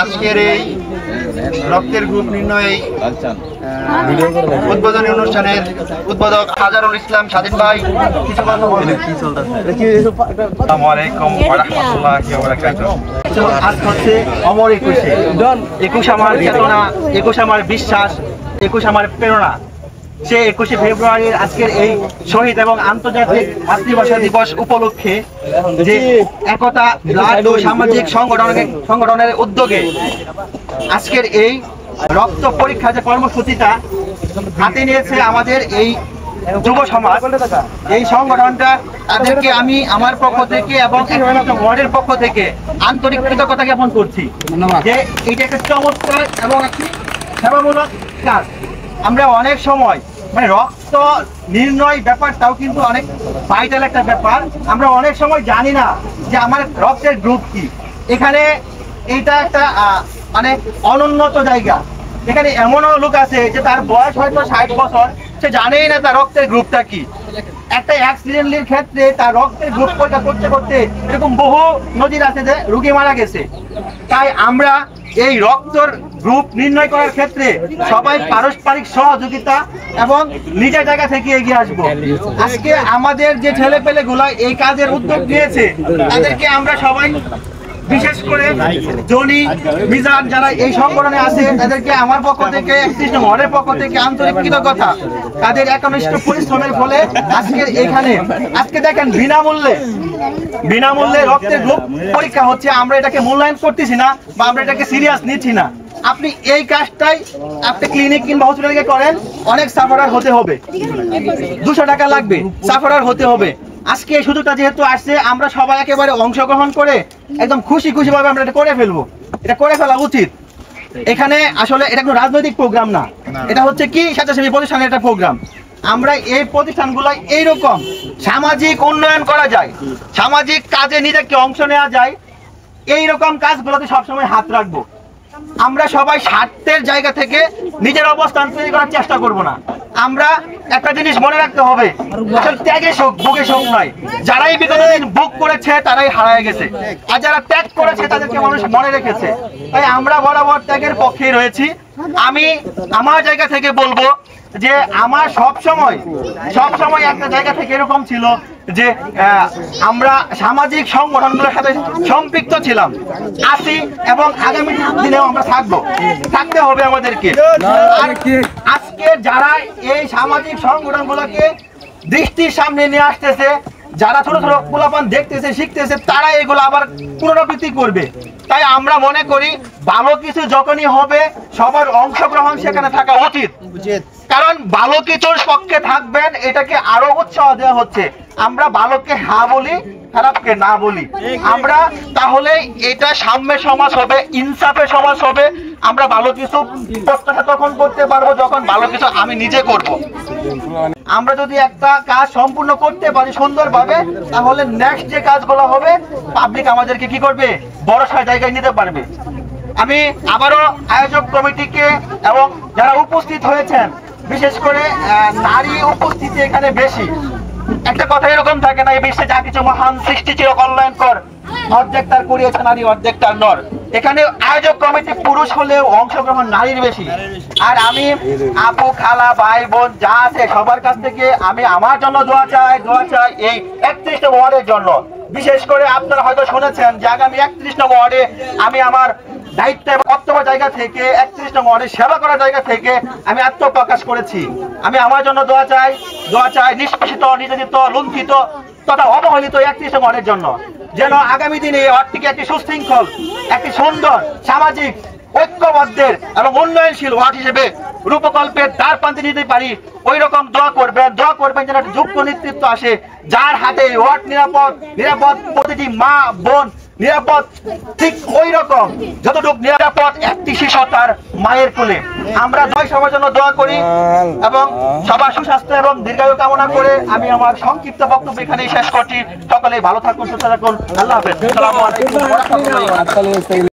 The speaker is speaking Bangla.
আজকের এই রক্তের গ্রুপ নির্ণয় উদ্বোধনী অনুষ্ঠানের উদ্বোধক হাজারুল ইসলাম স্বাধীন ভাই কিছু কথা বলবেন। আসসালামু আলাইকুম ওয়া রাহমাতুল্লাহি ওয়া বারাকাতুহু। আজ হচ্ছে অমর 21 আমার চেতনা, 21 আমার বিশ্বাস, 21 আমার প্রেরণা। সে 21 ফেব্রুয়ারির আজকের এই শহীদ এবং আন্তর্জাতিক মাতৃভাষা দিবস উপলক্ষে যে একতা ব্লাড ও সামাজিক সংগঠনের উদ্যোগে আজকের এই রক্ত পরীক্ষা যে কর্মসূচিটা হাতে নিয়েছে আমাদের এই যুব সমাজ, এই সংগঠনটা তাদেরকে আমি আমার পক্ষ থেকে এবং ওয়ার্ডের পক্ষ থেকে আন্তরিক কৃতজ্ঞতা জ্ঞাপন করছি যে এটা একটা চমৎকার এবং একটি সেবামূলক কাজ। আমরা অনেক সময় মানে রক্ত নির্ণয় ব্যাপারটাও কিন্তু অনেক ভাইটাল একটা ব্যাপার। আমরা অনেক সময় জানি না যে আমার রক্তের গ্রুপ কি। এখানে এইটা একটা মানে অনুন্নত জায়গা। এখানে এমনও লোক আছে যে তার বয়স হয়তো 60 বছর, সে জানেই না তার রক্তের গ্রুপটা কি। একটা অ্যাক্সিডেন্টের ক্ষেত্রে তার রক্তের গ্রুপ পরীক্ষা করতে করতে এরকম বহু নজির আছে যে রোগী মারা গেছে। তাই আমরা এই রক্তের গ্রুপ নির্ণয় করার ক্ষেত্রে সবাই পারস্পরিক সহযোগিতা এবং নিজের জায়গা থেকে এগিয়ে আসবো। আজকে আমাদের যে ছেলেপেলে গুলা এই কাজের উদ্যোগ নিয়েছে তাদেরকে আমরা সবাই, বিশেষ করে জনি মিজান যারা এই সংগঠনে আছে, তাদেরকে আমার পক্ষ থেকে 31 নং ওয়ার্ডের পক্ষ থেকে আন্তরিক কৃতজ্ঞতা। তাদের একনিষ্ঠ পরিশ্রমের ফলে আজকে দেখেন বিনামূল্যে রক্তের গ্রুপ পরীক্ষা হচ্ছে। আমরা এটাকে মূল্যায়ন করতেছি না বা আমরা এটাকে সিরিয়াস নিচ্ছি না। আপনি এই কাজটাই আপনি ক্লিনিক কিংবা হসপিটালে করেন, অনেক সাফারার হতে হবে, 200 টাকা লাগবে, সাফারার হতে হবে। আজকে এই সুযোগটা যেহেতু আসছে, আমরা সবাই একেবারে অংশগ্রহণ করে একদম খুশি ভাবে আমরা এটা করে ফেলবো। এটা করে ফেলা উচিত। এখানে আসলে এটা কোনো রাজনৈতিক প্রোগ্রাম না, এটা হচ্ছে কি স্বেচ্ছাসেবী প্রতিষ্ঠানের একটা প্রোগ্রাম। আমরা এই প্রতিষ্ঠানগুলো এইরকম সামাজিক উন্নয়ন করা যায়, সামাজিক কাজে নিজেকে অংশ নেওয়া যায়, এইরকম কাজগুলোতে সবসময় হাত রাখবো। আমরা সবাই স্বার্থের জায়গা থেকে নিজের অবস্থান তৈরি করার চেষ্টা করব না। আমরা একটা জিনিস মনে রাখতে হবে, ত্যাগে শোক ভোগে শোক নয়। যারাই বিগত দিন ভোগ করেছে তারাই হারায় গেছে, আর যারা ত্যাগ করেছে তাদেরকে মানুষ মনে রেখেছে। তাই আমরা বরাবর ত্যাগের পক্ষেই রয়েছি। আমি আমার জায়গা থেকে বলবো যে আমার সবসময় একটা জায়গা থেকে এরকম ছিল যে আমরা সামাজিক সংগঠনগুলোর সাথে সম্পৃক্ত ছিলাম, আছি এবং আগামী দিনেও আমরা থাকতে হবে আমাদেরকে। আর আজকে যারা এই সামাজিক সংগঠনগুলোকে দৃষ্টির সামনে নিয়ে আসতেছে, যারা ছোট ছোট পোলাপান দেখতেছে শিখতেছে, তারা এগুলো আবার পুনরাবৃত্তি করবে। তাই আমরা মনে করি ভালো কিছু যখনই হবে সবার অংশগ্রহণ সেখানে থাকা উচিত, কারণ ভালো কিছুর পক্ষে থাকবেন এটাকে আরো উৎসাহ দেওয়া হচ্ছে। আমরা ভালোকে হ্যাঁ বলি, খারাপকে না বলি। আমরা তাহলে এটা সাম্যের সমাজ হবে, ইনসাফের সমাজ হবে। আমরা ভালো কিছু প্রত্যাশা তখন করতে পারবো যখন ভালো কিছু আমি নিজে করব। আমরা যদি একটা কাজ সম্পূর্ণ করতে পারি সুন্দরভাবে, তাহলে নেক্সট যে কাজগুলো হবে পাবলিক আমাদেরকে কি করবে, বড় জায়গায় নিতে পারবে। আমি আবারও আয়োজক কমিটিকে এবং যারা উপস্থিত হয়েছেন, বিশেষ করে নারী উপস্থিতি এখানে বেশি। একটা কথা এরকম থাকে না, এই বিশ্বে যা কিছু মহান সৃষ্টি ছিল কল্যাণকর, অর্ধেক তার করিয়েছে নারী, অর্ধেক তার নর। এখানে আয়োজক কমিটি পুরুষ হলেও অংশগ্রহণ নারীর বেশি। আর আমি আপু, খালা, ভাই, বোন যা আছে সবার কাছ থেকে আমি আমার জন্য দোয়া চাই এই 31 নং ওয়ার্ডের জন্য। বিশেষ করে আপনারা হয়তো শুনেছেন যে আগামী 31 নং ওয়ার্ডে আমি আমার দায়িত্ব এবং কর্তব্য জায়গা থেকে 31 নং ওয়ার্ডে সেবা করার জায়গা থেকে আমি আত্মপ্রকাশ করেছি। আমি আমার জন্য দোয়া চাই নিষ্পেষিত, নির্যাতিত, লুণ্ঠিত তথা অবহেলিত 31 নং ওয়ার্ডের জন্য, যেন আগামী দিনে এই ওয়ার্ডটিকে একটি সুশৃঙ্খল, একটি সুন্দর সামাজিক ঐক্যবদ্ধের এবং উন্নয়নশীল ওয়ার্ড হিসেবে রূপকল্পের দ্বার প্রান্তে নিতে পারি। ওই রকম দোয়া করবেন যেন যোগ্য নেতৃত্ব আসে, যার হাতে ওয়ার্ড নিরাপদ, প্রতিটি মা বোন নিরাপদ, ঠিক ওই রকম যতটুকু নিরাপদ একটি শিশু তার মায়ের কোলে। আমরা সবার জন্য দোয়া করি এবং সবার সুস্বাস্থ্য এবং দীর্ঘায়ু কামনা করে আমি আমার সংক্ষিপ্ত বক্তব্য এখানেই শেষ করছি। সকলেই ভালো থাকুন, সুস্থ থাকুন। আল্লাহ হাফেজ। আসসালামু আলাইকুম ওয়া রাহমাতুল্লাহি ওয়া বারাকাতুহু।